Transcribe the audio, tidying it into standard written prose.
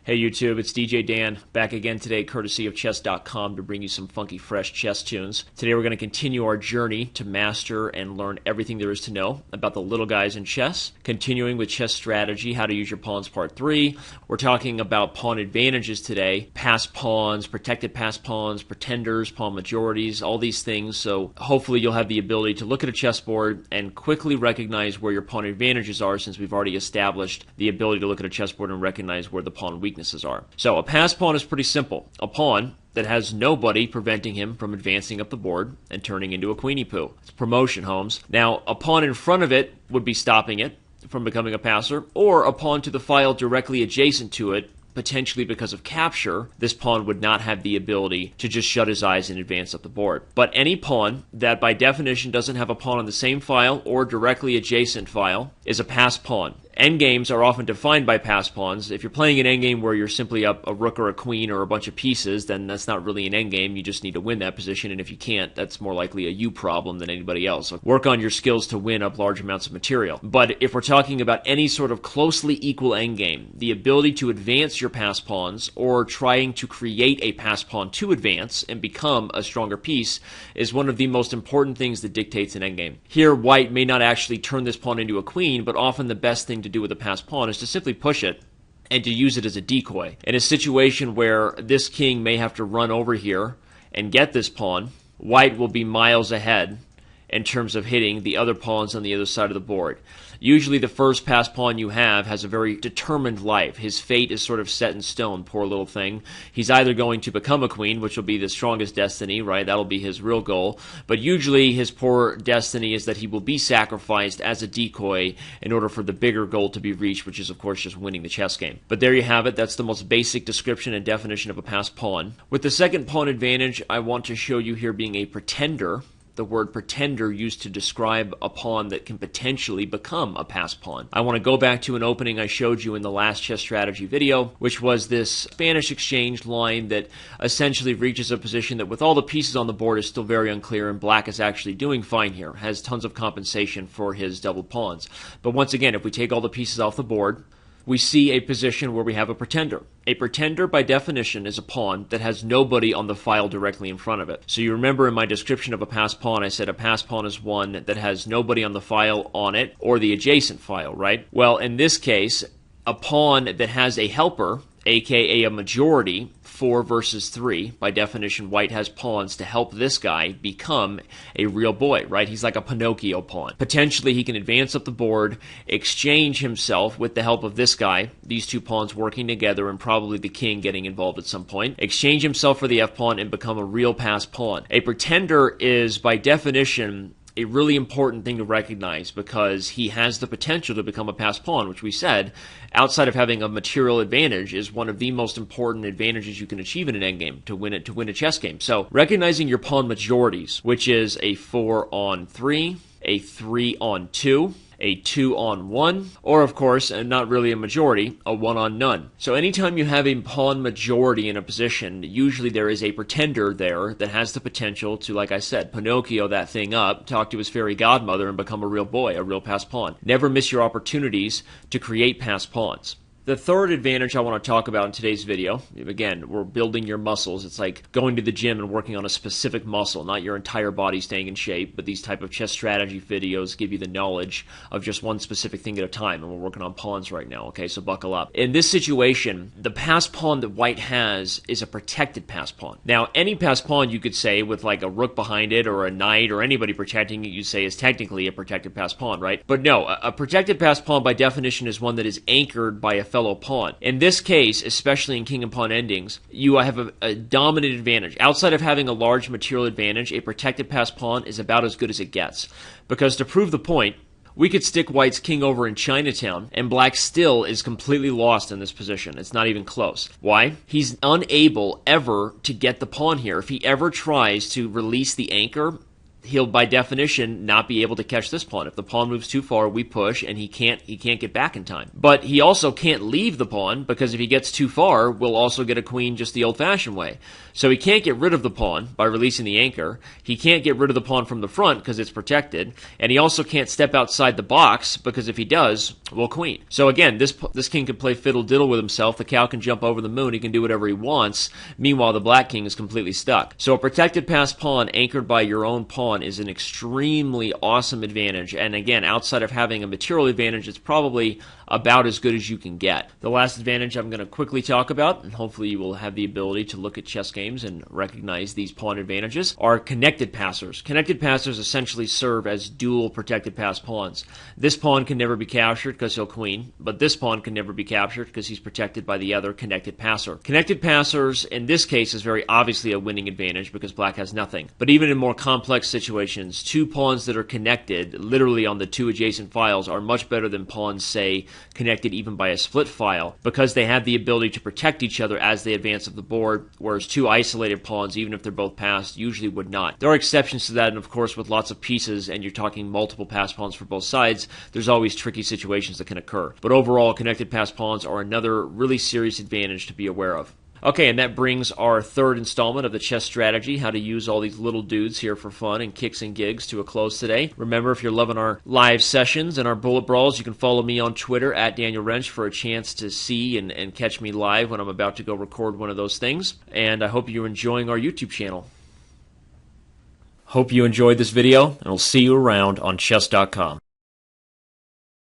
Hey YouTube, it's DJ Dan, back again today courtesy of Chess.com to bring you some funky fresh chess tunes. Today we're going to continue our journey to master and learn everything there is to know about the little guys in chess. Continuing with chess strategy, how to use your pawns part 3. We're talking about pawn advantages today, passed pawns, protected passed pawns, pretenders, pawn majorities, all these things. So hopefully you'll have the ability to look at a chessboard and quickly recognize where your pawn advantages are, since we've already established the ability to look at a chessboard and recognize where the pawn weaknesses are. So a passed pawn is pretty simple. A pawn that has nobody preventing him from advancing up the board and turning into a queenie poo. It's promotion, Holmes. Now, a pawn in front of it would be stopping it from becoming a passer, or a pawn to the file directly adjacent to it, potentially because of capture. This pawn would not have the ability to just shut his eyes and advance up the board. But any pawn that by definition doesn't have a pawn on the same file or directly adjacent file is a passed pawn. Endgames are often defined by passed pawns. If you're playing an endgame where you're simply up a rook or a queen or a bunch of pieces, then that's not really an endgame. You just need to win that position, and if you can't, that's more likely a you problem than anybody else. So work on your skills to win up large amounts of material. But if we're talking about any sort of closely equal endgame, the ability to advance your passed pawns or trying to create a passed pawn to advance and become a stronger piece is one of the most important things that dictates an endgame. Here, white may not actually turn this pawn into a queen, but often the best thing to do with a passed pawn is to simply push it and to use it as a decoy. In a situation where this king may have to run over here and get this pawn, white will be miles ahead in terms of hitting the other pawns on the other side of the board. Usually the first passed pawn you have has a very determined life. His fate is sort of set in stone, poor little thing. He's either going to become a queen, which will be the strongest destiny, right? That'll be his real goal. But usually his poor destiny is that he will be sacrificed as a decoy in order for the bigger goal to be reached, which is of course just winning the chess game. But there you have it. That's the most basic description and definition of a passed pawn. With the second pawn advantage, I want to show you here being a pretender. The word pretender used to describe a pawn that can potentially become a passed pawn. I want to go back to an opening I showed you in the last chess strategy video, which was this Spanish exchange line that essentially reaches a position that with all the pieces on the board is still very unclear, and black is actually doing fine here, has tons of compensation for his double pawns. But once again, if we take all the pieces off the board, we see a position where we have a pretender. A pretender, by definition, is a pawn that has nobody on the file directly in front of it. So you remember in my description of a passed pawn, I said a passed pawn is one that has nobody on the file on it or the adjacent file, right? Well, in this case, a pawn that has a helper, aka a majority, 4 versus 3. By definition, white has pawns to help this guy become a real boy, right? He's like a Pinocchio pawn. Potentially, he can advance up the board, exchange himself with the help of this guy, these two pawns working together, and probably the king getting involved at some point, exchange himself for the f-pawn and become a real passed pawn. A pretender is, by definition, a really important thing to recognize, because he has the potential to become a passed pawn, which we said, outside of having a material advantage, is one of the most important advantages you can achieve in an endgame to win a chess game. So recognizing your pawn majorities, which is a 4 on 3, a 3 on 2, a 2 on 1, or of course, and not really a majority, a 1 on none. So anytime you have a pawn majority in a position, usually there is a pretender there that has the potential to, like I said, Pinocchio that thing up, talk to his fairy godmother, and become a real boy, a real passed pawn. Never miss your opportunities to create passed pawns. The third advantage I want to talk about in today's video, again, we're building your muscles. It's like going to the gym and working on a specific muscle, not your entire body staying in shape, but these type of chess strategy videos give you the knowledge of just one specific thing at a time, and we're working on pawns right now, okay, so buckle up. In this situation, the passed pawn that white has is a protected passed pawn. Now, any passed pawn you could say with like a rook behind it or a knight or anybody protecting it, you say is technically a protected passed pawn, right? But no, a protected passed pawn by definition is one that is anchored by a fellow pawn. In this case, especially in king and pawn endings, you have a dominant advantage. Outside of having a large material advantage, a protected passed pawn is about as good as it gets. Because to prove the point, we could stick white's king over in Chinatown, and black still is completely lost in this position. It's not even close. Why? He's unable ever to get the pawn here. If he ever tries to release the anchor, he'll by definition not be able to catch this pawn. If the pawn moves too far, we push, and he can't get back in time. But he also can't leave the pawn, because if he gets too far, we'll also get a queen just the old-fashioned way. So he can't get rid of the pawn by releasing the anchor. He can't get rid of the pawn from the front because it's protected, and he also can't step outside the box, because if he does, we'll queen. So again, this king can play fiddle diddle with himself. The cow can jump over the moon. He can do whatever he wants. Meanwhile, the black king is completely stuck. So a protected passed pawn anchored by your own pawn is an extremely awesome advantage. And again, outside of having a material advantage, it's probably about as good as you can get. The last advantage I'm going to quickly talk about, and hopefully you will have the ability to look at chess games and recognize these pawn advantages, are connected passers. Connected passers essentially serve as dual protected pass pawns. This pawn can never be captured because he'll queen, but this pawn can never be captured because he's protected by the other connected passer. Connected passers, in this case, is very obviously a winning advantage because black has nothing. But even in more complex situations, two pawns that are connected, literally on the two adjacent files, are much better than pawns, say, connected even by a split file, because they have the ability to protect each other as they advance up the board, whereas two isolated pawns, even if they're both passed, usually would not. There are exceptions to that, and of course with lots of pieces and you're talking multiple pass pawns for both sides, there's always tricky situations that can occur. But overall, connected pass pawns are another really serious advantage to be aware of. Okay, and that brings our third installment of the chess strategy, how to use all these little dudes here for fun and kicks and gigs, to a close today. Remember, if you're loving our live sessions and our bullet brawls, you can follow me on Twitter at Daniel Rensch for a chance to see and catch me live when I'm about to go record one of those things. And I hope you're enjoying our YouTube channel. Hope you enjoyed this video, and I'll see you around on Chess.com.